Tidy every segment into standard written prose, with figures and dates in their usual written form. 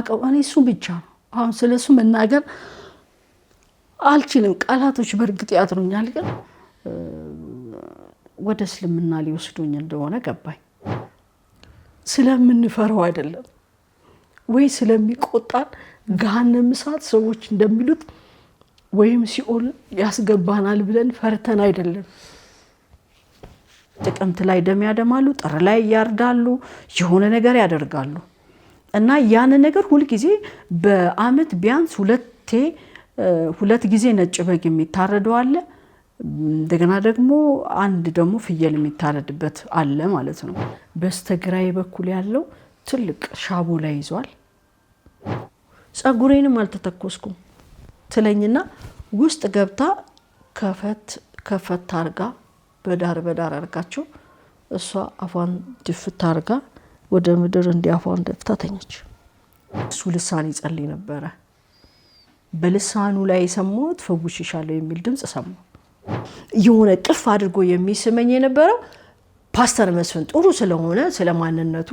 ማቀው እኔ እሱ ብቻ ነው አሁን ስለሱ መናገር አልችልም ቃላቶች በርግጥ ያጥሩኛል ግን ወደ እስልምና ሊወስዱኝ እንደሆነ ገባኝ ስለምንፈራው አይደለም ወይ ስለሚቆጣን ገሃነም እሳት ሰዎች እንደሚሉት ወይም ሲኦል ያስገባናል ብለን ፈርተን አይደለም ጥቅምት ላይ ደም ያደማሉ ጥር ላይ ያርዳሉ የሆነ ነገር ያደርጋሉ እና ያን ነገር ሁሉ ጊዜ በአመት ቢያንስ ሁለት ጊዜ ነጭ በግ የሚታረደው አለ እንደገና ደግሞ አንድ ደግሞ ፍየል የሚታረድበት አለ ማለት ነው በስተግራይ በኩል ያለው ትልቅ ሻቦ ላይ ይዟል ጸጉሬንም አልተተኮስኩም ትለኝና ውስጥ ገብታ ከፈት አርጋ በዳር አርጋቸው እሷ አፏን ድፍት አርጋ ወደ ምድር እንዲያፏን ደፍታ ተኘች እሱ ልሳን ይጸልይ ነበር በልሳኑ ላይ ሰሞት ፈውሽሻለሁ የሚል ድምጽ ሰማሁ የሆነ ቅፍ አድርጎ የሚስመኝ የነበረው ፓስተር መስፍን ጥሩ ስለሆነ ስለማንነቱ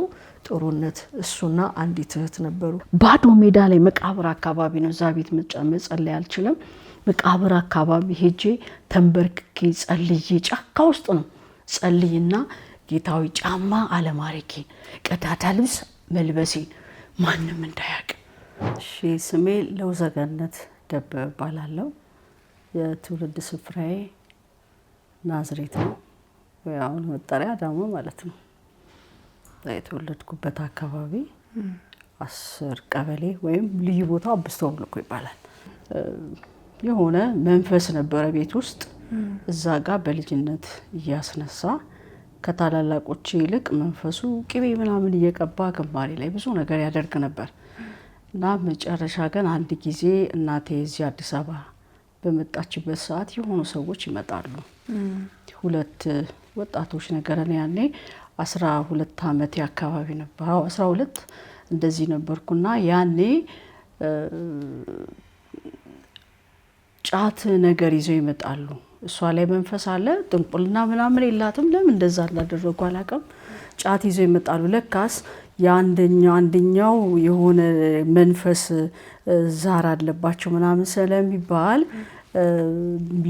ጥሩነት እሱና አንዲት እህት ነበሩ ባዶ ሜዳ ላይ መቃብር አካባቢ ነው ዛቤት መጸለይ አልችልም መቃብር አካባቢ ሄጄ ተንበርክኬ ጸልዬ ጫካ ውስጥ ነው ጸልይና ጌታዊ ጫማ አለማረኬ ቀዳዳ ልብስ መልበሴ ማንንም እንዳያቅ እሺ ስሜ ለውዘገነት ደበበ ባላለው የትውልድ ስፍራዬ ናዝሬት ነው ያው መጠሪያ ደግሞ ማለት ነው የተወለድኩበት አካባቢ 10 ቀበሌ ወይም ልዩ ቦታ አብስተው ልኮ ይባላል የሆነ መንፈስ ነበር ቤት ውስጥ እዛ ጋር በልጅነት ያስነሳ ከታላላቆች ይልቅ መንፈሱ ቅቤ ምናምን እየቀባ ግንባሬ ላይ ብዙ ነገር ያደርግ ነበር እና መጨረሻ ግን አንድ ጊዜ እናቴ እዚህ አዲስ አበባ በመጣችበት ሰዓት የሆኑ ሰዎች ይመጣሉ ሁለት ወጣቶች ነገር ነው ያኔ 12 አመት ያካባቢ ነበር 12 እንደዚህ ነበርኩና ያኔ ጫት ነገር ይዘው ይመጣሉ እሷ ላይ መንፈስ አለ ጥንቁልና ምናምን የላትም ለምን እንደዛ አላደረጉ አላቀም ጫት ይዘው ይመጣሉ ለካስ አንደኛው የሆነ መንፈስ ዛር አለባቸው ምናምን ስለሚባል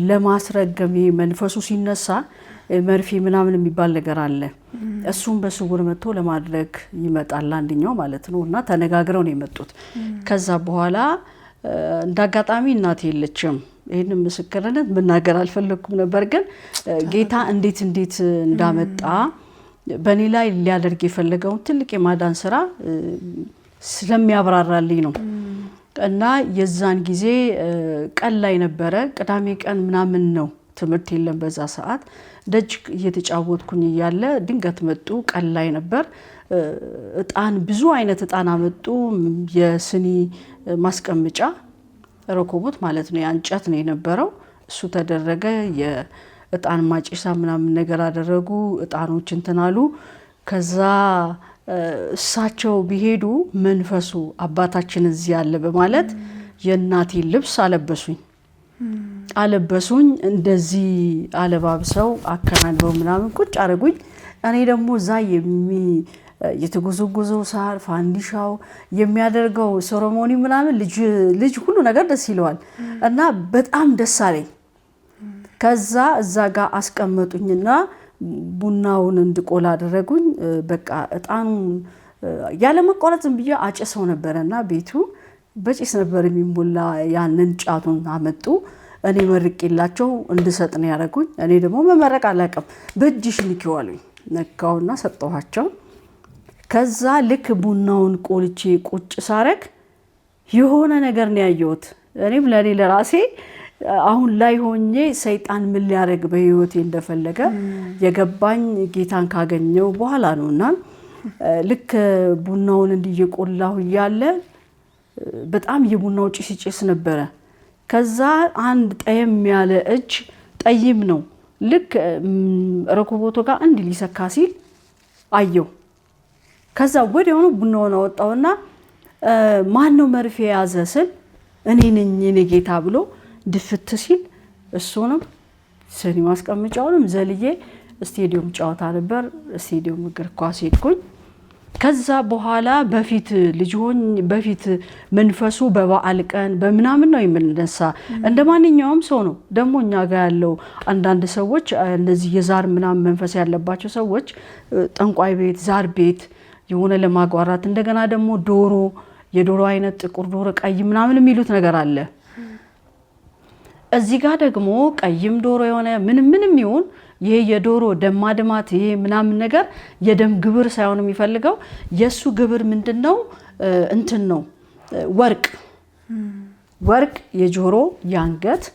ለማስረገም መንፈሱ ሲነሳ መርፌ ምናምን የሚባል ነገር አለ እሱም በስውር መጥቶ ለማድረግ ይመጣል አንደኛው ማለት ነውና ተነጋግረው ነው የመጡት ከዛ በኋላ እንዳጋጣሚ እናቴ የለችም ይሄንን ምስክርነት መናገር አልፈለኩም ነበር ግን ጌታ እንዴት እንዳመጣ በኔ ላይ ሊያደርግ የፈለገው ትልቅ የማዳን ስራ ስለሚያብራራልኝ ነው እና የዛን ጊዜ ቀን ላይ ነበረ ቅዳሜ ቀን ምናምን ነው ትምርት የለም በዛ ሰዓት ደጅ እየተጫወትኩኝ ያለ ድንገት መጡ ቀን ላይ ነበር እጣን ብዙ አይነት እጣን አመጡ የስኒ ማስቀመጫ ረኮቦት ማለት ነው ያንጨት ነው የነበረው እሱ ተደረገ የእጣን ማጭሳ ምናምን ነገር አደረጉ እጣኖች እንትናሉ ከዛ እሳቸው ቢሄዱ መንፈሱ አባታችን እዚህ ያለ በማለት የእናቴ ልብስ አለበሱኝ እንደዚህ አለባብሰው አከናንበው ምናምን ቁጭ አረጉኝ እኔ ደግሞ ዛ የተጎዘጎዘው ሳር ፋንዲሻው የሚያደርገው ሴሬሞኒ ምናምን ልጅ ሁሉ ነገር ደስ ይለዋል እና በጣም ደስ አለኝ ከዛ እዛ ጋር አስቀመጡኝና ቡናውን እንድቆላ አደረጉኝ በቃ እጣኑ ያለ መቆረጥ ብዬ አጨሰው ነበርና ቤቱ በጭስ ነበር የሚሞላ ያንን ጫቱን አመጡ እኔ መርቄላቸው እንድሰጥ ነው ያረጉኝ እኔ ደግሞ መመረቅ አላቀም በእጅሽ ንኪዋሉኝ ነካውና ሰጠኋቸው ከዛ ልክ ቡናውን ቆልቼ ቁጭ ሳረግ የሆነ ነገር ነው ያየሁት እኔም ለራሴ አሁን ላይ ሆኜ ሰይጣን ምን ሊያረግ በህይወቴ እንደፈለገ የገባኝ ጌታን ካገኘው በኋላ ነውና ልክ ቡናውን እንዲየቆላው ያለ በጣም የቡናው ጭስ ነበር ከዛ አንድ ጠየም ያለ እጅ ጠይም ነው ልክ ረኮቦቱ ጋር እንዲ ሊሰካ ሲል አየው ከዛ ወዲያውኑ ቡናውን አወጣውና ማን ነው መርፌ ያዘ ስል እኔ ነኝ የኔ ጌታ ብሎ ድፍት ሲል እሱንም ስኒ ማስቀመጫውንም ዘልዬ ስቴዲየም ጫወታ ነበር ስቴዲየም እግር ኳስ ሄድኩኝ ከዛ በኋላ በፊት ልጅሆን በፊት መንፈሱ በበዓል ቀን በመናምን ነው የሚነሳ እንደማንኛውም ሰው ነው ደሞ እኛ ጋር ያለው አንዳንድ ሰዎች እንደዚህ የዛር ምናምን መንፈስ ያለባቸው ሰዎች ጠንቋይ ቤት ዛር ቤት የሆነ ለማጓራት እንደገና ደሞ ዶሮ የዶሮ አይነት ጥቁር ዶሮ ቀይ ምናምን የሚሉት ነገር አለ እዚህ ጋር ደግሞ ቀይም ዶሮ የሆነ ምንም ይሁን ይሄ የዶሮ ደማድማት ይሄ ምናምን ነገር የደም ግብር ሳይሆን የሚፈልገው የሱ ግብር ምንድነው እንትን ነው ወርቅ የጆሮ ያንገት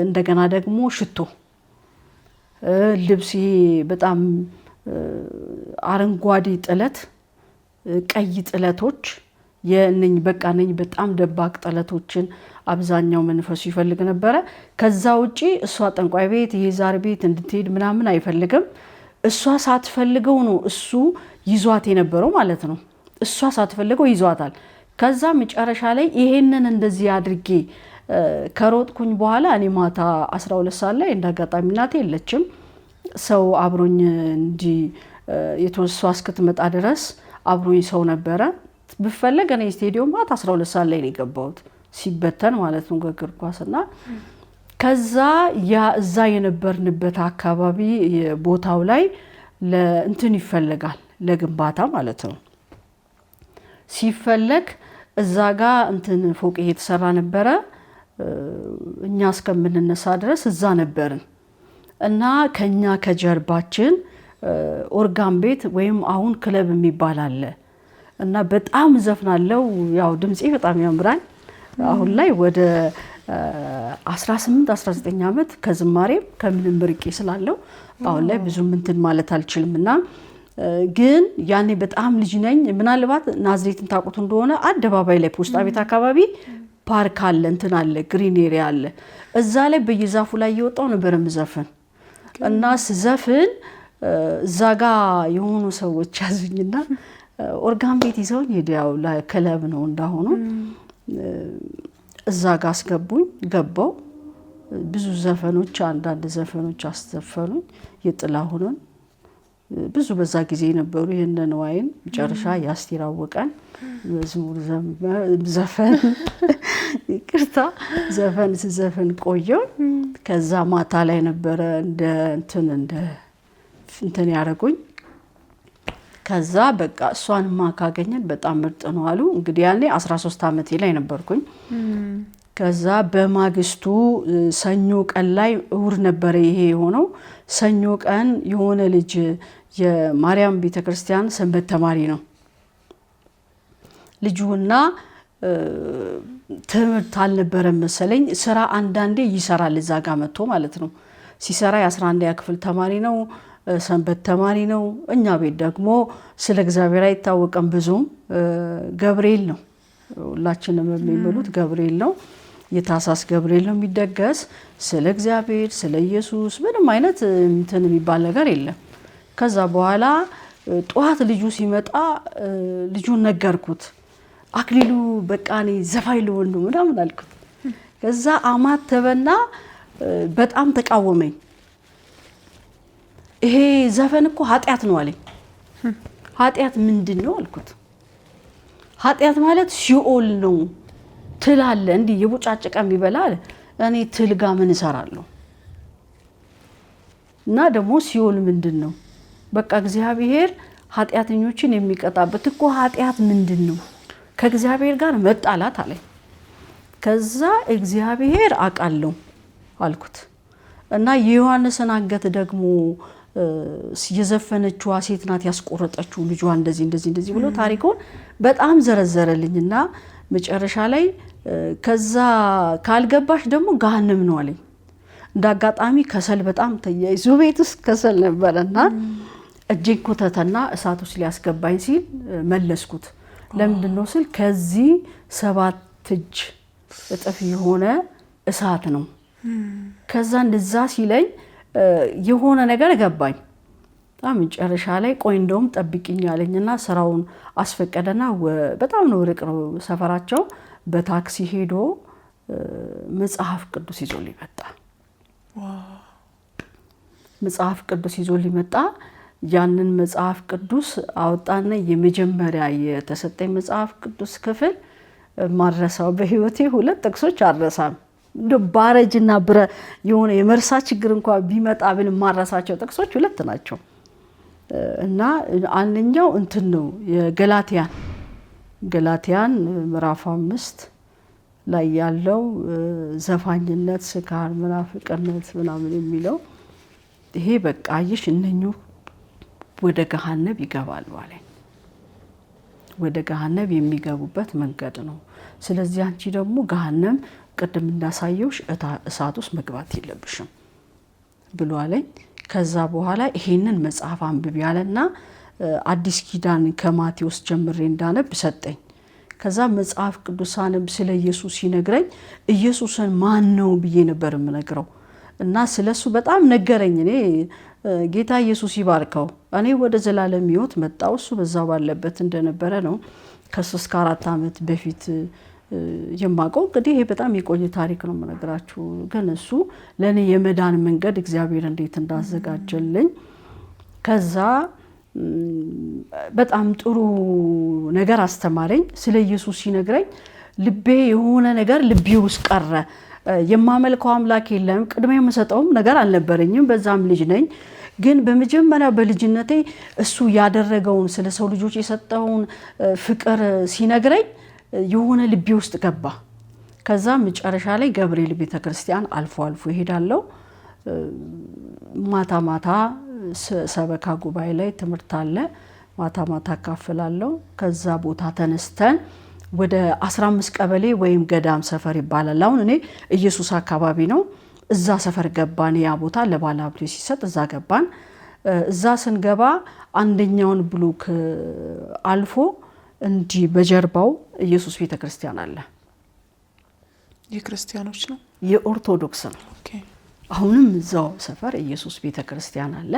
እንደገና ደግሞ ሽቶ ልብስ በጣም አረንጓዴ ጥለት ቀይ ጥለቶች የነኝ በቃ ነኝ በጣም ደባቅ ጥለቶችን አብዛኛው መንፈሱ ይፈልግ ነበር ከዛ ውጪ እሷ ጠንቋይ ቤት የዛር ቤት እንድትሄድ ምናምን አይፈልግም እሷ ሳትፈልገው ነው እሱ ይዟት የነበረው ማለት ነው እሷ ሳትፈልገው ይዟታል ከዛ መጨረሻ ላይ ይሄንን እንደዚህ አድርጌ ከሮጥኩኝ በኋላ እኔ ማታ 12 ሰዓት ላይ እንዳጋጣሚ እናቴ የለችም ሰው አብሮኝ እንዲ የተወሰው እስክትመጣ ድረስ አብሮኝ ሰው ነበረ በፈለገ ነው ስቴዲየም ማታ 12 ሰዓት ላይ የገባሁት ሲበተን ማለት ነው ገግር ኳስና ከዛ ያ እዛ የነበርንበት አካባቢ ቦታው ላይ ለእንትን ይፈልጋል ለግንባታ ማለት ነው ሲፈልግ እዛ ጋር እንትን ፎቅ እየተሰራ ነበር እኛ እስከምንነሳ ድረስ እዛ ነበርን እና ከኛ ከጀርባችን ኦርጋን ቤት ወይም አሁን ክለብ የሚባል አለ እና በጣም ዘፍናለው ያው ድምጼ በጣም ያምራል አሁን ላይ ወደ 18 19 አመት ከዝማሬም ከምንም ብርቄ ስላለው አሁን ላይ ብዙ እንትን ማለት አልችልምና ግን ያኔ በጣም ልጅ ነኝ ምናልባት ናዝሬትን ታቁት እንደሆነ አደባባይ ላይ ፖስታ ቤት አካባቢ ፓርክ አለ እንትን አለ ግሪን ኤሪያ አለ እዛ ላይ በየዛፉ ላይ እየወጣው ነበር ምዘፈን እና ስዘፍን እዛ ጋር የሆኑ ሰዎች ያዙኝና ኦርጋን ቤት ይዘው ሄደው ለክለብ ነው እንዳሆኑ እዛ ጋር አስገቡኝ ገባው ብዙ ዘፈኖች አንዳንድ ዘፈኖች አስተፈኑኝ የጥላሁንን ብዙ በዛ ጊዜ ነበሩ ይሄንን ዋይን መጨረሻ ያስቲራወቀን መዝሙር ዘፈን ይቅርታ ዘፈን ቆየው ከዛ ማታ ላይ ነበረ እንትን ያረጉኝ ከዛ በቃ እሷንማ ካገኘን በጣም ምርጥ ነው አሉ እንግዲህ ያኔ 13 አመቴ ላይ ነበርኩኝ ከዛ በማግስቱ ሰኞ ቀን ላይ እሁድ ነበር ይሄ የሆነው ሰኞ ቀን የሆነ ልጅ የማርያም ቤተክርስቲያን ሰንበት ተማሪ ነው ልጁና ትምህርት አልነበረም መሰለኝ ስራ አንዳንዴ ይሰራል እዛ ጋር መጥቶ ማለት ነው ሲሰራ የ11ኛ ክፍል ተማሪ ነው ሰንበት ተማሪ ነው እኛ ቤት ደግሞ ስለ እግዚአብሔር አይታወቅም ብዙም ገብርኤል ነው ሁላችንም የሚመሉት ገብርኤል ነው የታሳስ ገብርኤል ነው የሚደገስ ስለ እግዚአብሔር ስለ ኢየሱስ ምንም አይነት እንትን የሚባል ነገር የለም ከዛ በኋላ ጧት ልጁ ሲመጣ ልጁን ነገርኩት አክሊሉ በቃኔ ዘፋይ ለወንዱ ምናምን አልኩት ከዛ አማተበና በጣም ተቃወመኝ ይሄ ዘፈን እኮ ኃጢያት ነው አለኝ ኃጢያት ምንድነው አልኩት ኃጢያት ማለት ሲኦል ነው ትላለ እንዴ የቡጫጭቃ የሚበላል እኔ ትልጋ ምን እሰራለሁ እና ደግሞ ሲኦል ምንድነው በቃ እግዚአብሔር ኃጢያተኞችን የሚቀጣበት እኮ ኃጢያት ምንድነው ከእግዚአብሔር ጋር መጣላት አለኝ ከዛ እግዚአብሔር አቃለው አልኩት እና የዮሐንስን አንገት ደግሞ የዘፈነችው ሴት ናት ያስቆረጠችው ልጇ እንደዚህ ብሎ ታሪኩን በጣም ዘረዘረልኝና መጨረሻ ላይ ከዛ ካልገባሽ ደግሞ ገሃነም ነው አለኝ እንዳጋጣሚ ከሰል በጣም ተያይዞ ቤትስ ከሰል ነበርና እጄን ኮተተና እሳቱ ሊያስገባኝ ሲል መለስኩት ለምንድነው ስል ከዚህ 7 እጅ እጥፍ የሆነ እሳት ነው ከዛ እንደዛ ሲለኝ የሆነ ነገር ገባኝ መጨረሻ ላይ ቆይ እንደውም ጠብቂኝ አለኝና ስራውን አስፈቀደና በጣም ነው ርቅ ነው ሰፈራቸው በታክሲ ሄዶ መጽሐፍ ቅዱስ ይዞልኝ መጣ መጽሐፍ ቅዱስ ይዞልኝ መጣ ያንን መጽሐፍ ቅዱስ አወጣና የመጀመሪያ የተሰጠኝ መጽሐፍ ቅዱስ ክፍል ማረሳው በህይወቴ 2 ጥቅሶች አረሳም ባረጅና ብረ የሆነ የመርሳ ችግር እንኳን ቢመጣ ብል ማረሳቸው ጥቅሶች 2 ናቸው እና አንደኛው እንትን ነው የገላትያን ምዕራፍ 5 ላይ ያለው ዘፋኝነት ስካር መናፍቅነት ምናምን የሚለው ይሄ በቃ አይሽ እነኙ ወደ ገሃነም ይገባሉ አለኝ ወደ ገሃነም የሚገቡበት መንገድ ነው ስለዚህ አንቺ ደግሞ ገሃነም ቅድም እንዳሳየውሽ እሳት ውስጥ መግባት የለብሽም ብሎ አለኝ ከዛ በኋላ ይሄንን መጽሐፍ አንብብ ያለና አዲስ ኪዳን ከማቴዎስ ጀምሬ እንዳነብ ሰጠኝ ከዛ መጽሐፍ ቅዱሳንም ስለ ኢየሱስ ይነግረኝ ኢየሱስን ማን ነው ብዬ ነበር የምነግረው እና ስለሱ በጣም ነገረኝ እኔ ጌታ ኢየሱስ ይባርከው እኔ ወደ ዘላለም ሕይወት መጣው እሱ በዛው ባለበት እንደነበረ ነው ከ3 4 አመት በፊት የማቀው እንግዲህ ይሄ በጣም የቆየ ታሪክ ነው የምነግራችሁ ግን እሱ ለኔ የመዳን መንገድ እግዚአብሔር እንዴት እንዳዘጋጀልኝ ከዛ በጣም ጥሩ ነገር አስተማረኝ ስለ ኢየሱስ ሲነግረኝ ልቤ የሆነ ነገር ልቤ ውስጥ ቀረ የማመልከው አምላክ የለም ቅድሜ የምሰጠው ነገር አልነበረኝም በዛም ልጅ ነኝ ግን በመጀመሪያ በልጅነቴ እሱ ያደረገውን ስለ ሰው ልጆች የሰጠውን ፍቅር ሲነግረኝ የሆነ ልቤ ውስጥ ገባ ከዛ መጨረሻ ላይ ገብርኤል ቤተክርስቲያን አልፎ ይሄዳለው ማታ ሰበካ ጉባኤ ላይ ትምህርት አለ ማታ ካፈላለው ከዛ ቦታ ተነስተን ወደ 15 ቀበሌ ወይም ገዳም ሰፈር ይባላል አሁን እኔ ኢየሱስ አካባቢ ነው እዛ ሰፈር ገባን ያ ቦታ ለባለሀብቱ ሲሰጥ እዛ ገባን እዛ ስንገባ አንደኛውን ብሎክ አልፎ እንጂ በጀርባው ኢየሱስ ቤተክርስቲያን አለ የክርስቲያኖች ነው የኦርቶዶክስ ነው ኦኬ አሁንም እዛው ሰፈር ኢየሱስ ቤተክርስቲያን አለ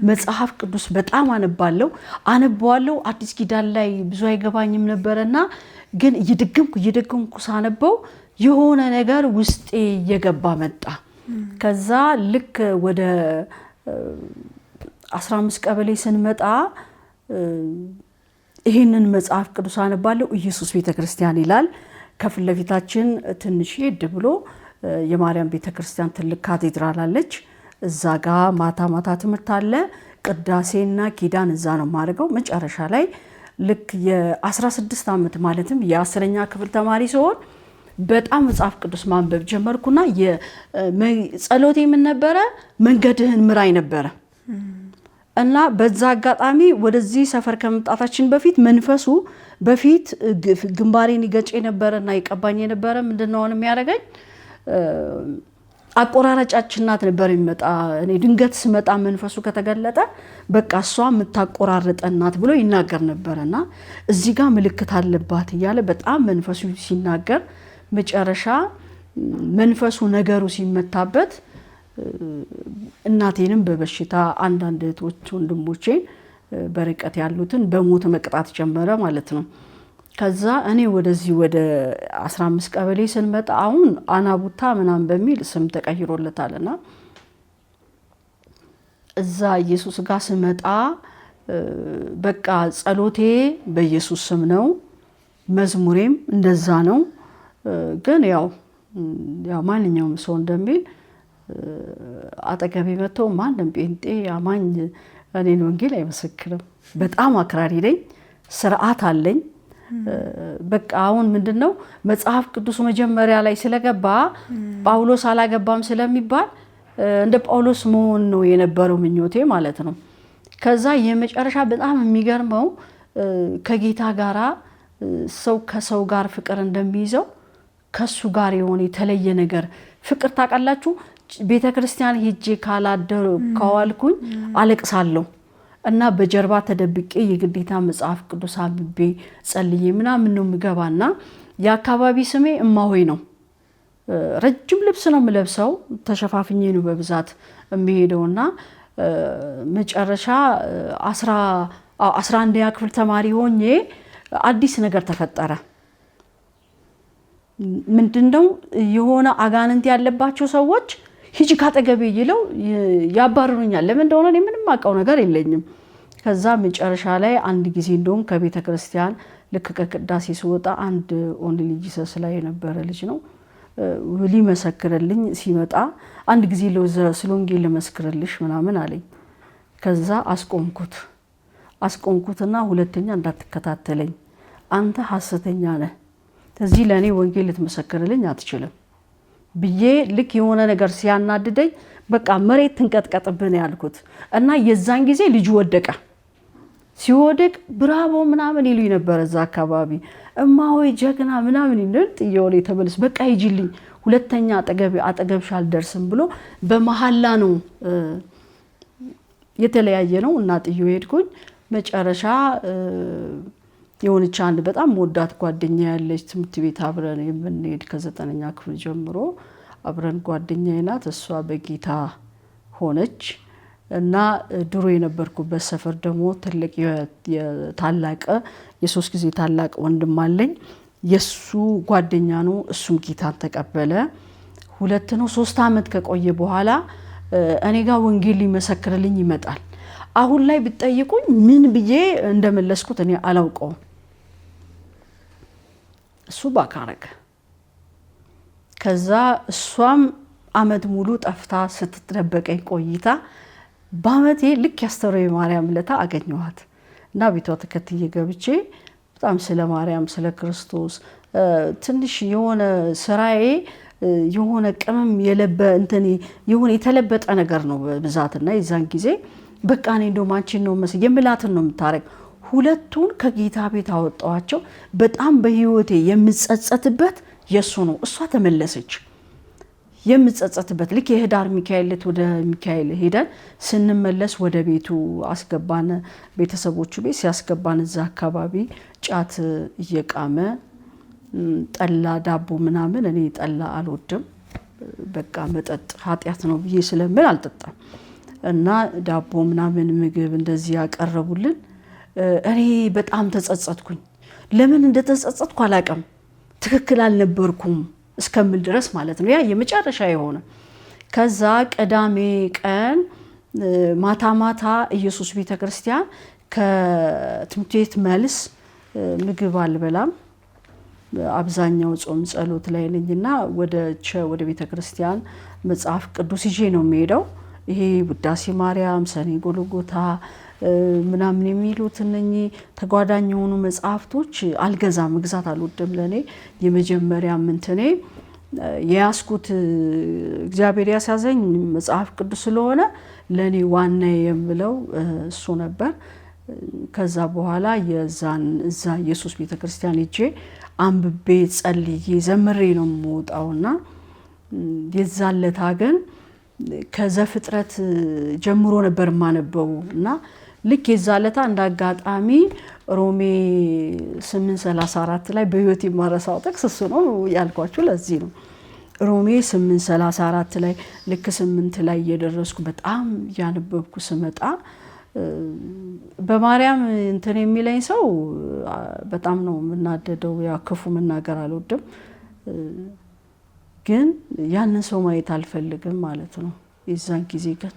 መጽሐፍ ቅዱስ በጣም አነባለው አዲስ ኪዳን ላይ ብዙ አይገባኝም ነበርና ግን ይደግምኩ ሳነበው የሆነ ነገር ውስጤ የገባ መጣ ከዛ ልክ ወደ 15 ቀበሌ ስንመጣ ይሄንን መጽሐፍ ቅዱስ አነባለው ኢየሱስ ቤተክርስቲያን ይላል ከፊት ለፊታችን ትንሽ ሄድ ብሎ የማርያም ቤተክርስቲያን ትልቅ ካቴድራል አለች እዛ ጋር ማታ ትምህርት አለ ቅዳሴና ኪዳን እዛ ነው ማድረገው መጨረሻ ላይ ልክ የ16 አመት ማለትም የ10ኛ ክፍል ተማሪ ሲሆን በጣም መጽሐፍ ቅዱስ ማንበብ ጀመርኩና የጸሎቴ ምን ነበረ መንገድህን ምራይ ነበረ እና በዛ አጋጣሚ ወደዚህ ሰፈር ከመጣታችን በፊት መንፈሱ በፊት ግንባሬን ይገጭ ነበርና ይቀባኝ ነበር ምንድነው የሚያደርገኝ አቆራራጫችን ናት ነበር የሚመጣ እኔ ድንገት ስመጣ መንፈሱ ከተገለጠ በቃ እሷ የምታቆራርጠናት ብሎ ይናገር ነበርና እዚህ ጋር ምልክት አለባት ይያለ በጣም መንፈሱ ሲናገር መጨረሻ መንፈሱ ነገሩ ሲመታበት እናቴንም በበሽታ አንዳንድ እህቶች ወንድሞቼን በርቀት ያሉትን በሞት መቅጣት ጀመረ ማለት ነው ከዛ እኔ ወደዚህ ወደ 15 ቀበሌ ስንመጣ አሁን አናቡታ ምናምን በሚል ስም ተቀይሮለታልና እዛ ኢየሱስ ጋር ስመጣ በቃ ጸሎቴ በኢየሱስ ስም ነው መዝሙሬም እንደዛ ነው ግን ያው ማንኛውም ሰው እንደሚል አጠገቤ መጥቶ ማንንም ጴንጤ አማኝ እኔን ወንጌል አይመሰክርም በጣም አክራሪ ነኝ ስርዓት አለኝ በቃ አሁን ምንድነው መጽሐፍ ቅዱስ መጀመሪያ ላይ ስለገባ ጳውሎስ አላገባም ስለሚባል እንደ ጳውሎስ መሆን ነው የነበረው ምኞቴ ማለት ነው ከዛ የመጨረሻ በጣም የሚገርመው ከጌታ ጋራ ሰው ከሰው ጋር ፍቅር እንደሚይዘው ከሱ ጋር የሆነ የተለየ ነገር ፍቅር ታቃላችሁ ቤተክርስቲያን ሄጄ ካላደሩ ካዋልኩኝ አለቅሳለሁ እና በጀርባ ተደብቄ የግዴታ መጽሐፍ ቅዱስ አንብቤ ጸልዬ ምናምን ነው ምገባና ያካባቢ ስሜ እማሆይ ነው ረጅም ልብስ ነው ምለብሰው ተሸፋፍኜ ነው በብዛት የሚሄደውና መጨረሻ 11ኛ ክፍል ተማሪ ሆኜ አዲስ ነገር ተፈጠረ ምንድነው የሆነ አጋንንት ያለባቸው ሰዎች ሂጂ ካጠገቤ ይለው ያባርሩኛል ለምን እንደሆነ እኔ ምንም አውቀው ነገር የለኝም ከዛ መጨረሻ ላይ አንድ ጊዜ እንደውም ከቤተ ክርስቲያን ልክ ከቅዳሴ ሲወጣ አንድ ኦንሊ ጂሰስ ላይ የነበረ ልጅ ነው ሊመሰክርልኝ ሲመጣ አንድ ጊዜ ስለ ወንጌል ልመስክርልሽ ምናምን አለኝ። ከዛ አስቆምኩትና ሁለተኛ እንዳትከታተለኝ አንተ ሐሰተኛ ነህ፣ ስለዚህ ለኔ ወንጌል ልትመሰክርልኝ አትችልም ብዬ ልክ የሆነ ነገር ሲያናድደኝ በቃ መሬት ትንቀጥቀጥብን ያልኩት እና የዛን ጊዜ ልጅ ወደቀ። ሲወደቅ ብራቮ ምናምን ይሉኝ ነበር እዛ አካባቢ እማሆይ ጀግና ምናምን ይንል ጥየውሌ ተመልስ በቃ ይጅልኝ ሁለተኛ አጠገብሽ አልደርስም ብሎ በመሐላ ነው የተለያየ ነው እና ጥየው ሄድኩኝ። መጨረሻ የሆነች አንድ በጣም ወዳት ጓደኛ ያለች ትምህርት ቤት አብረን የምንሄድ ከ9ኛ ክፍል ጀምሮ አብረን ጓደኛዬ ናት። እሷ በጌታ ሆነች እና ድሮ የነበርኩበት ሰፈር ደግሞ ትልቅ የታላቀ የ3 ጊዜ ታላቅ ወንድም አለኝ። የሱ ጓደኛ ነው። እሱም ጌታን ተቀበለ። 2 ነው 3 አመት ከቆየ በኋላ እኔ ጋር ወንጌል ሊመሰክርልኝ ይመጣል። አሁን ላይ ብትጠይቁኝ ምን ብዬ እንደመለስኩት እኔ አላውቀውም። እሱ ባካረከ ከዛ እሷም አመት ሙሉ ጠፍታ ስትደበቀኝ ቆይታ በአመቴ ልክ ያስተረው ማርያም ለታ አገኘኋት እና ቤቷ ተከትዬ ገብቼ በጣም ስለ ማርያም ስለ ክርስቶስ ትንሽ የሆነ ስራዬ የሆነ ቅመም የሆነ የተለበጠ ነገር ነው በብዛትና የዛን ጊዜ በቃ እኔ እንደው ማንቺን ነው መስዬ የምላትን ነው የምታረግ። ሁለቱን ከጌታ ቤት አወጣዋቸው። በጣም በህይወቴ የምጸጸትበት የሱ ነው። እሷ ተመለሰች። የምጸጸትበት ልክ የህዳር ሚካኤልት ወደ ሚካኤል ሄደን ስንመለስ ወደ ቤቱ አስገባን። ቤተሰቦቹ ቤት ሲያስገባን እዛ አካባቢ ጫት እየቃመ ጠላ ዳቦ ምናምን እኔ ጠላ አልወድም በቃ መጠጥ ኃጢያት ነው ብዬ ስለምን አልጠጣም እና ዳቦ ምናምን ምግብ እንደዚህ ያቀርቡልን። እኔ በጣም ተጸጸትኩኝ። ለምን እንደተጸጸትኩ አላቀም። ትክክል አልነበርኩም እስከምል ድረስ ማለት ነው። ያ የመጨረሻ የሆነ ከዛ ቅዳሜ ቀን ማታ ኢየሱስ ቤተክርስቲያን ከትምህርት ቤት መልስ ምግብ አልበላም። አብዛኛው ጾም ጸሎት ላይ ነኝና ወደ ቤተክርስቲያን መጽሐፍ ቅዱስ ይዤ ነው የምሄደው። ይሄ ውዳሴ ማርያም፣ ሰኔ ጎልጎታ ምናምን የሚሉት እነኚህ ተጓዳኝ የሆኑ መጽሐፍቶች አልገዛም፣ መግዛት አልወድም። ለኔ የመጀመሪያ ምንትኔ የያስኩት እግዚአብሔር ያሳዘኝ መጽሐፍ ቅዱስ ስለሆነ ለኔ ዋና የምለው እሱ ነበር። ከዛ በኋላ እዛ ኢየሱስ ቤተክርስቲያን ሄጄ አንብቤ ጸልዬ ዘምሬ ነው የምወጣውና የዛለታ ግን ከዘፍጥረት ጀምሮ ነበር ማነበው እና ልክ የዛለታ እንዳጋጣሚ ሮሜ 8:34 ላይ በህይወት የማረሳው ጥቅስ እሱ ነው ያልኳችሁ ለዚህ ነው። ሮሜ 8:34 ላይ ልክ 8 ላይ እየደረስኩ በጣም ያነበብኩ ስመጣ በማርያም እንትን የሚለኝ ሰው በጣም ነው የምናደደው። ያ ክፉ መናገር አልወድም፣ ግን ያንን ሰው ማየት አልፈልግም ማለት ነው። የዛን ጊዜ ግን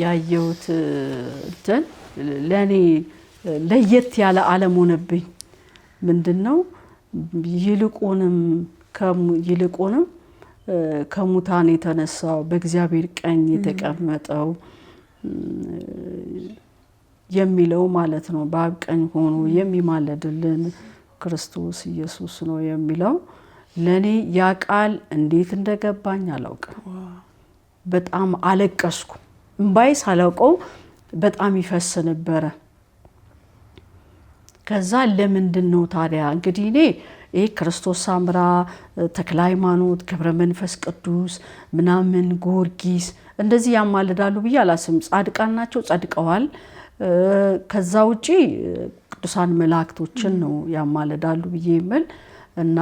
ያየሁት እንትን ለኔ ለየት ያለ ዓለም ሆነብኝ። ምንድነው ይልቁንም ከሙታን የተነሳው በእግዚአብሔር ቀኝ የተቀመጠው የሚለው ማለት ነው። በአብ ቀኝ ሆኖ የሚማለድልን ክርስቶስ ኢየሱስ ነው የሚለው ለኔ ያ ቃል እንዴት እንደገባኝ አላውቅም። በጣም አለቀስኩ። እንባይ ሳላውቀው በጣም ይፈስ ነበር። ከዛ ለምንድነው ታዲያ እንግዲህ እኔ ክርስቶስ ሳምራ፣ ተክለ ሃይማኖት፣ ገብረ መንፈስ ቅዱስ ምናምን ጊዮርጊስ እንደዚህ ያማልዳሉ ብዬ አላስብም። ጻድቃን ናቸው፣ ጸድቀዋል። ከዛ ውጪ ቅዱሳን መላእክቶችን ነው ያማልዳሉ ብዬ ይመል እና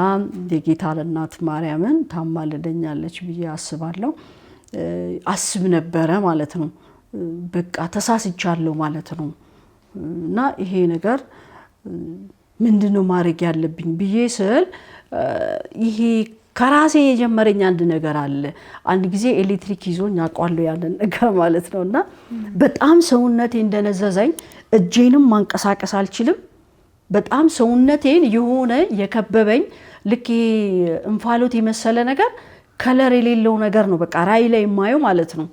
የጌታ እናት ማርያምን ታማልደኛለች ብዬ አስባለሁ። አስብ ነበረ ማለት ነው። በቃ ተሳስቻለሁ ማለት ነው። እና ይሄ ነገር ምንድነው ማድረግ ያለብኝ ብዬ ስል ይሄ ከራሴ የጀመረኝ አንድ ነገር አለ። አንድ ጊዜ ኤሌክትሪክ ይዞኝ አውቃለሁ ያንን ነገር ማለት ነውና በጣም ሰውነቴ እንደነዘዘኝ እጄንም ማንቀሳቀስ አልችልም። በጣም ሰውነቴን የሆነ የከበበኝ ልክ እንፋሎት የመሰለ ነገር ከለር የሌለው ነገር ነው በቃ ራይ ላይ የማየው ማለት ነው።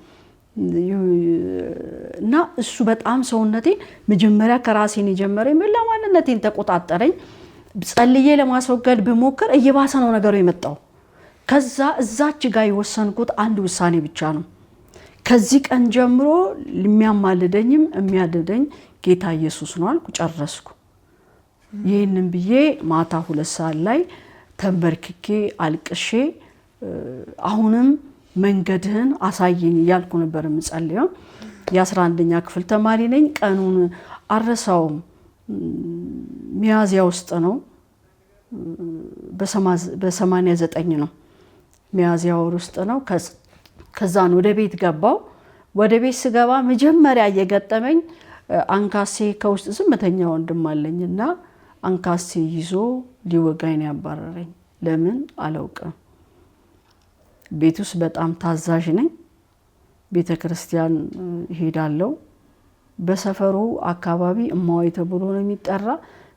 እና እሱ በጣም ሰውነቴን መጀመሪያ ከራሴን የጀመረኝ መላ ማንነቴን ተቆጣጠረኝ። ጸልዬ ለማስወገድ ብሞክር እየባሰ ነው ነገሩ የመጣው። ከዛ እዛች ጋር የወሰንኩት አንድ ውሳኔ ብቻ ነው። ከዚህ ቀን ጀምሮ የሚያማልደኝም የሚያድነኝ ጌታ ኢየሱስ ነው አልኩ፣ ጨረስኩ። ይህንን ብዬ ማታ 2 ሰዓት ላይ ተንበርክኬ አልቅሼ አሁንም መንገድህን አሳየኝ እያልኩ ነበር የምጸልየው። የ11ኛ ክፍል ተማሪ ነኝ። ቀኑን አረሳውም። ሚያዝያ ውስጥ ነው፣ በ89 ነው፣ ሚያዝያ ወር ውስጥ ነው። ከዛን ወደ ቤት ገባው። ወደ ቤት ስገባ መጀመሪያ እየገጠመኝ አንካሴ ከውስጥ ዝምተኛ ወንድም አለኝና አንካሴ ይዞ ሊወጋኝ ያባረረኝ። ለምን አላውቅም። ቤት ውስጥ በጣም ታዛዥ ነኝ። ቤተ ክርስቲያን ሄዳለሁ። በሰፈሩ አካባቢ እማዋይ ተብሎ ነው የሚጠራ።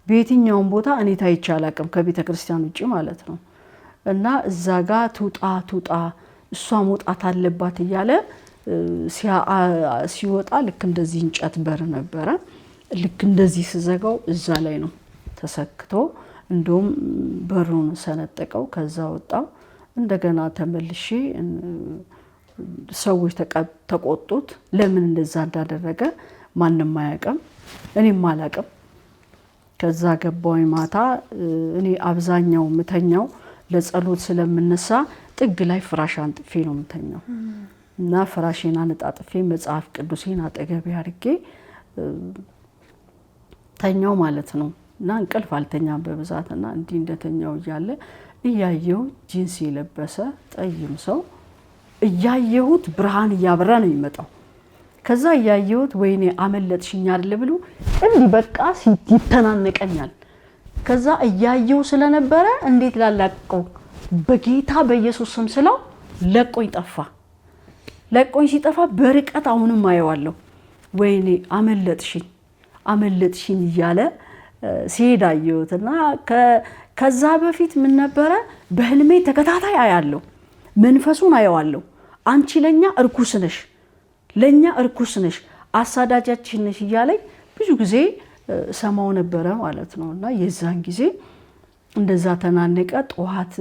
በየትኛውም ቦታ እኔ ታይቼ አላውቅም ከቤተ ክርስቲያን ውጪ ማለት ነው። እና እዛ ጋር ትውጣ እሷ መውጣት አለባት እያለ ሲወጣ ልክ እንደዚህ እንጨት በር ነበረ። ልክ እንደዚህ ስዘጋው እዛ ላይ ነው ተሰክቶ፣ እንደውም በሩን ሰነጠቀው። ከዛ ወጣው። እንደገና ተመልሼ ሰዎች ተቆጡት። ለምን እንደዛ እንዳደረገ ማንም አያውቅም፣ እኔም አላውቅም። ከዛ ገባሁኝ ማታ። እኔ አብዛኛው ምተኛው ለጸሎት ስለምነሳ ጥግ ላይ ፍራሽ አንጥፌ ነው ምተኛው እና ፍራሽን አነጣጥፌ መጽሐፍ ቅዱሴን አጠገቤ አድርጌ ተኛው ማለት ነው። እና እንቅልፍ አልተኛም በብዛትና እንዲህ እንደተኛው እያለ እያየሁ ጂንስ የለበሰ ጠይም ሰው እያየሁት ብርሃን እያበራ ነው የሚመጣው። ከዛ እያየሁት ወይኔ አመለጥሽኝ አይደል ብሎ እንዲህ በቃ ይተናነቀኛል። ከዛ እያየሁ ስለነበረ እንዴት ላላቀው በጌታ በኢየሱስ ስም ስለው ለቆኝ ጠፋ። ለቆኝ ሲጠፋ በርቀት አሁንም አየዋለሁ። ወይኔ አመለጥሽኝ እያለ ሲሄድ አየሁትና ከዛ በፊት ምን ነበረ በህልሜ ተከታታይ አያለሁ። መንፈሱን አየዋለሁ። አንቺ ለኛ እርኩስ ነሽ አሳዳጃችን ነሽ እያለኝ ብዙ ጊዜ ሰማው ነበረ ማለት ነው። እና የዛን ጊዜ እንደዛ ተናነቀ። ጠዋት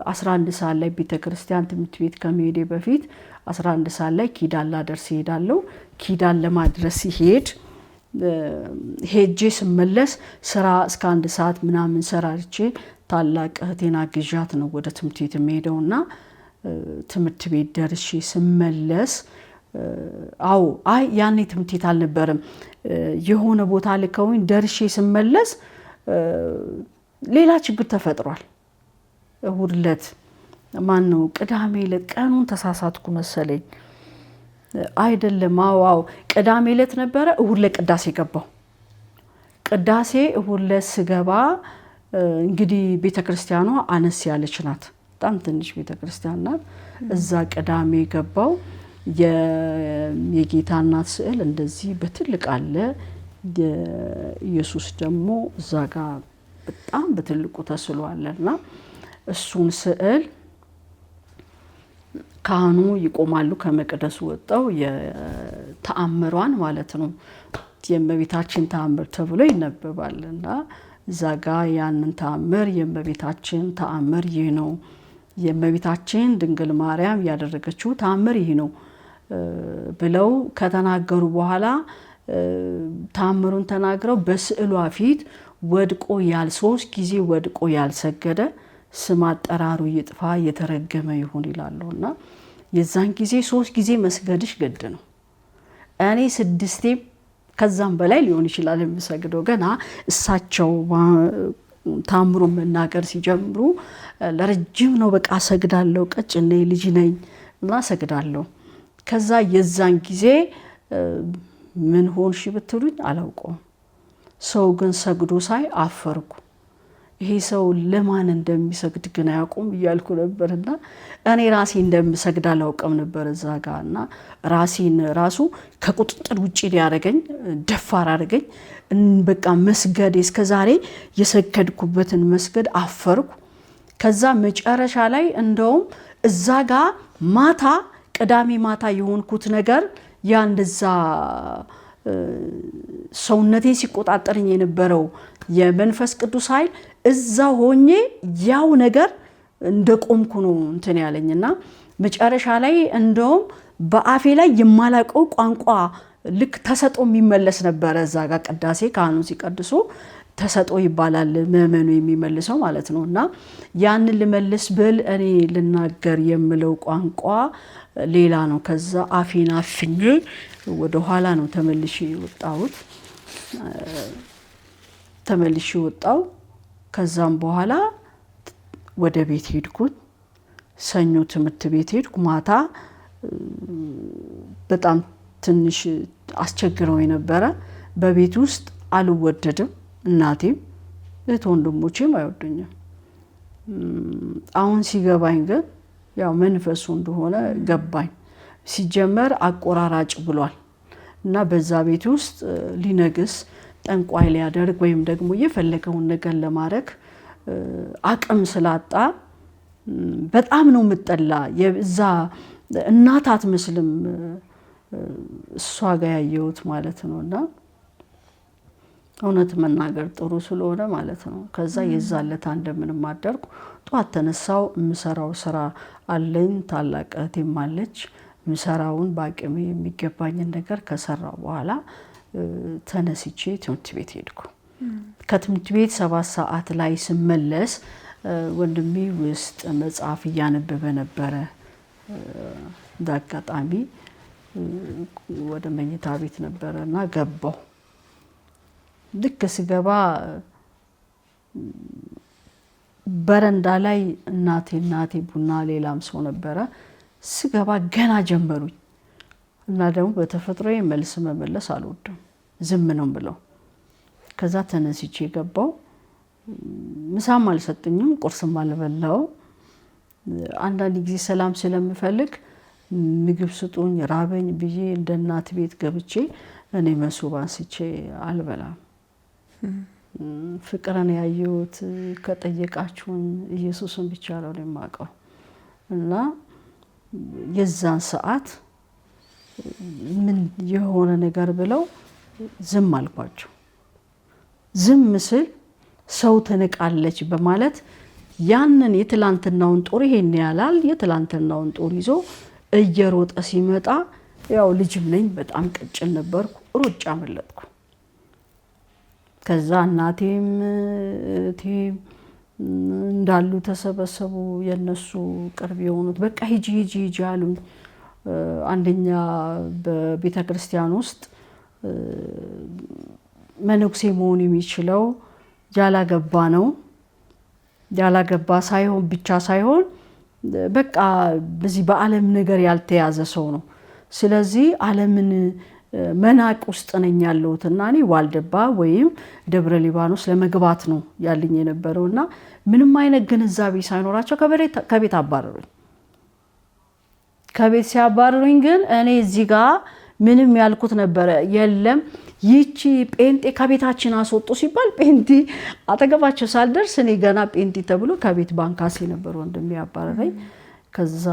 11 ሰዓት ላይ ቤተክርስቲያን ትምህርት ቤት ከመሄዴ በፊት 11 ሰዓት ላይ ኪዳን ላደርስ እሄዳለሁ። ኪዳን ለማድረስ ሲሄድ ሄጄ ስመለስ ስራ እስከ 1 ሰዓት ምናምን ሰራርቼ ታላቅ እህቴና ግዣት ነው ወደ ትምህርት ቤት የምሄደውና ትምህርት ቤት ደርሼ ስመለስ ያኔ ትምህርት ቤት አልነበረም፣ የሆነ ቦታ ልከውኝ ደርሼ ስመለስ ሌላ ችግር ተፈጥሯል። እሁድ ዕለት ቅዳሜ ዕለት ቀኑን ተሳሳትኩ መሰለኝ። አይደለም ቅዳሜ ዕለት ነበረ። እሁድ ለቅዳሴ ገባው። ቅዳሴ እሁድ ዕለት ስገባ እንግዲህ ቤተክርስቲያኗ አነስ ያለች ናት፣ በጣም ትንሽ ቤተክርስቲያን ናት። እዛ ቅዳሜ ገባው። የጌታ እናት ስዕል እንደዚህ በትልቅ አለ። ኢየሱስ ደግሞ እዛ ጋር በጣም በትልቁ ተስሏልና እሱን ስዕል ካህኑ ይቆማሉ። ከመቅደሱ ወጣው የተአምሯን ማለት ነው የእመቤታችን ተአምር ተብሎ ይነበባልና እዛ ጋር ያንን ተአምር የእመቤታችን ተአምር ይህ ነው፣ የእመቤታችን ድንግል ማርያም ያደረገችው ተአምር ይህ ነው ብለው ከተናገሩ በኋላ ተአምሩን ተናግረው በስዕሏ ፊት ወድቆ 3 ጊዜ ወድቆ ያልሰገደ ስም አጠራሩ ይጥፋ የተረገመ ይሁን ይላሉና የዛን ጊዜ 3 ጊዜ መስገድሽ ግድ ነው። እኔ 6 ከዛም በላይ ሊሆን ይችላል የምሰግደው። ገና እሳቸው ታምሩን መናገር ሲጀምሩ ለረጅም ነው በቃ ሰግዳለሁ፣ ቀጭኔ ልጅ ነኝ እና ሰግዳለሁ። ከዛ የዛን ጊዜ ምን ሆንሽ ብትሉኝ አላውቀውም። ሰው ግን ሰግዶ ሳይ አፈርኩ። ይሄ ሰው ለማን እንደሚሰግድ ግን አያውቁም እያልኩ ነበርና እኔ ራሴ እንደምሰግድ አላውቅም ነበር እዛ ጋርና ራሴን ራሱ ከቁጥጥር ውጪ ሊያደርገኝ ደፋር አደረገኝ። በቃ መስገድ እስከዛሬ የሰገድኩበትን መስገድ አፈርኩ። ከዛ መጨረሻ ላይ እንደውም እዛ ጋር ማታ ቅዳሜ ማታ የሆንኩት ነገር ያ እንደዛ ሰውነቴ ሲቆጣጠርኝ የነበረው የመንፈስ ቅዱስ ኃይል እዛ ሆኜ ያው ነገር እንደቆምኩ ነው እንትን ያለኝና መጨረሻ ላይ እንደውም በአፌ ላይ የማላቀው ቋንቋ ልክ ተሰጦ የሚመለስ ነበር። እዛ ጋር ቅዳሴ ካህኑ ሲቀድሱ ተሰጦ ይባላል ምእመኑ የሚመልሰው ማለት ነውና ያንን ልመልስ ብል እኔ ልናገር የምለው ቋንቋ ሌላ ነው። ከዛ አፌን አፍኜ ወደ ኋላ ነው ተመልሼ ወጣው። ከዛም በኋላ ወደ ቤት ሄድኩኝ። ሰኞ ትምህርት ቤት ሄድኩ። ማታ በጣም ትንሽ አስቸግረው የነበረ በቤት ውስጥ አልወደድም። እናቴም እህት ወንድሞቼም አይወዱኝም። አሁን ሲገባኝ ግን ያው መንፈሱ እንደሆነ ገባኝ። ሲጀመር አቆራራጭ ብሏል እና በዛ ቤት ውስጥ ሊነግስ ጠንቋይ ሊያደርግ ወይም ደግሞ የፈለገውን ነገር ለማድረግ አቅም ስላጣ በጣም ነው የምጠላ። የዛ እናት አትመስልም እሷ ጋር ያየሁት ማለት ነውና እውነት መናገር ጥሩ ስለሆነ ማለት ነው። ከዛ የዛለት እንደምንም አደርኩ። ጧት ተነሳው። የምሰራው ስራ አለኝ። ታላቅ እህቴም አለች። ምሰራውን በአቅሜ የሚገባኝን ነገር ከሰራው በኋላ ተነስቼ ትምህርት ቤት ሄድኩ። ከትምህርት ቤት 7 ሰዓት ላይ ስመለስ ወንድሜ ውስጥ መጽሐፍ እያነበበ ነበረ። ዳጋጣሚ ወደ መኝታ ቤት ነበረና ገባው። ልክ ስገባ በረንዳ ላይ እናቴ ቡና ሌላም ሰው ነበረ። ስገባ ገና ጀመሩኝ እና ደግሞ በተፈጥሮዬ መልስ መመለስ አልወድም፣ ዝም ነው ብለው። ከዛ ተነስቼ ገባው። ምሳም አልሰጡኝም፣ ቁርስም አልበላው። አንዳንድ ጊዜ ሰላም ስለምፈልግ ምግብ ስጡኝ ራበኝ ብዬ እንደ እናት ቤት ገብቼ እኔ መሶብ አንስቼ አልበላም። ፍቅርን ያየሁት ከጠየቃችሁን ኢየሱስን ብቻ ነው የማውቀው እና የዛን ሰዓት ምን የሆነ ነገር ብለው ዝም አልኳቸው። ዝም ስል ሰው ትንቃለች በማለት ያንን የትላንትናውን ጦር ይሄን ያላል የትላንትናውን ጦር ይዞ እየሮጠ ሲመጣ ያው ልጅም ነኝ በጣም ቀጭን ነበርኩ። ሩጫ አመለጥኩ። ከዛ እናቴም እህቴም እንዳሉ ተሰበሰቡ። የነሱ ቅርብ የሆኑት በቃ ሂጂ አሉኝ። አንደኛ በቤተ ክርስቲያን ውስጥ መነኩሴ መሆን የሚችለው ያላገባ ነው። ያላገባ ሳይሆን ብቻ ሳይሆን በቃ በዚህ በዓለም ነገር ያልተያዘ ሰው ነው። ስለዚህ ዓለምን መናቅ ውስጥ ነኝ ያለሁትና እኔ ዋልደባ ወይም ደብረ ሊባኖስ ለመግባት ነው ያለኝ የነበረውና ምንም አይነት ግንዛቤ ሳይኖራቸው ከቤት አባረሩኝ። ከቤት ሲያባረሩኝ ግን እኔ እዚህ ጋር ምንም ያልኩት ነበረ የለም። ይቺ ጴንጤ ከቤታችን አስወጡ ሲባል ጴንጤ አጠገባቸው ሳልደርስ እኔ ገና ጴንጤ ተብሎ ከቤት ባንካሴ ነበር ወንድሜ ያባረረኝ። ከዛ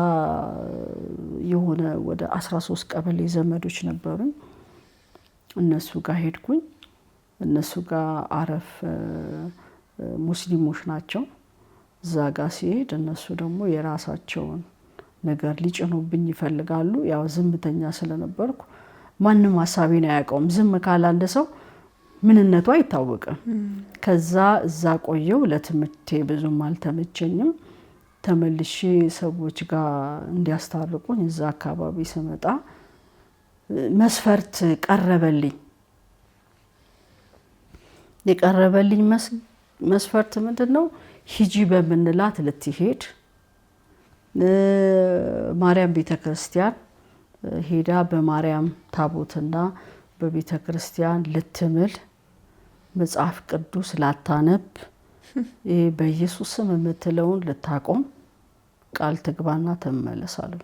የሆነ ወደ 13 ቀበሌ ዘመዶች ነበሩኝ። እነሱ ጋር ሄድኩኝ። እነሱ ጋር አረፍ ሙስሊሞች ናቸው። እዛ ጋር ሲሄድ እነሱ ደግሞ የራሳቸውን ነገር ሊጭኑብኝ ይፈልጋሉ። ያው ዝምተኛ ስለነበርኩ ማንም ሐሳቤን አያውቀውም። ዝም ካለ አንድ ሰው ምንነቱ አይታወቅም። ከዛ እዛ ቆየው። ለትምህርቴ ብዙም አልተመቸኝም። ተመልሼ ሰዎች ጋር እንዲያስታርቁኝ እዛ አካባቢ ስመጣ መስፈርት ቀረበልኝ። የቀረበልኝ መስፈርት ምንድነው? ሂጂ በምንላት ልትሄድ ማርያም ቤተክርስቲያን ሄዳ በማርያም ታቦትና በቤተክርስቲያን ልትምል፣ መጽሐፍ ቅዱስ ላታነብ፣ በኢየሱስ ስም የምትለውን ልታቆም ቃል ትግባና ተመለሳለሁ።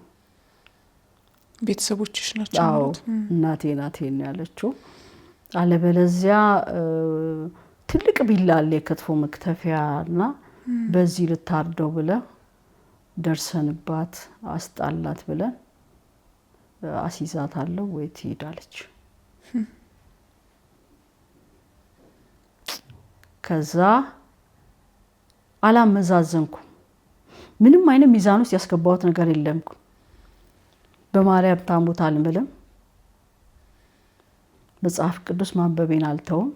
ቤተሰቦችሽ ናቸው ማለት? እናቴ ናቴን ያለችው። አለበለዚያ ትልቅ ቢላል የከትፎ መክተፊያና በዚህ ልታርደው ብለ ደርሰንባት አስጣላት ብለን አሲዛታለሁ ወይ ትሄዳለች። ከዛ አላመዛዘንኩም። ምንም አይነት ሚዛን ውስጥ ያስገባሁት ነገር የለም። በማርያም ታሞት አልምልም። መጽሐፍ ቅዱስ ማንበቤን አልተውም።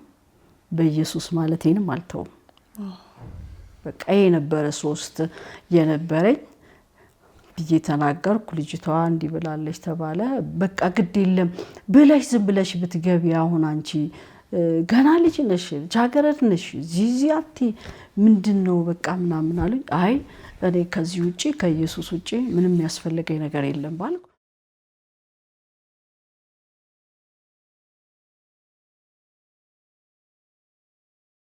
በኢየሱስ ማለቴንም አልተውም። በቃ የነበረ 3 የነበረኝ ብዬ ተናገርኩ። ልጅቷ እንዲህ ብላለች ተባለ። በቃ ግድ የለም ብለሽ ዝም ብለሽ ብትገቢ አሁን አንቺ ገና ልጅ ነሽ፣ ጃገረድ ነሽ፣ ዚዚያቲ ምንድነው በቃ ምናምን አሉኝ። አይ እኔ ከዚህ ውጪ ከኢየሱስ ውጪ ምንም ያስፈልገኝ ነገር የለም ባልኩ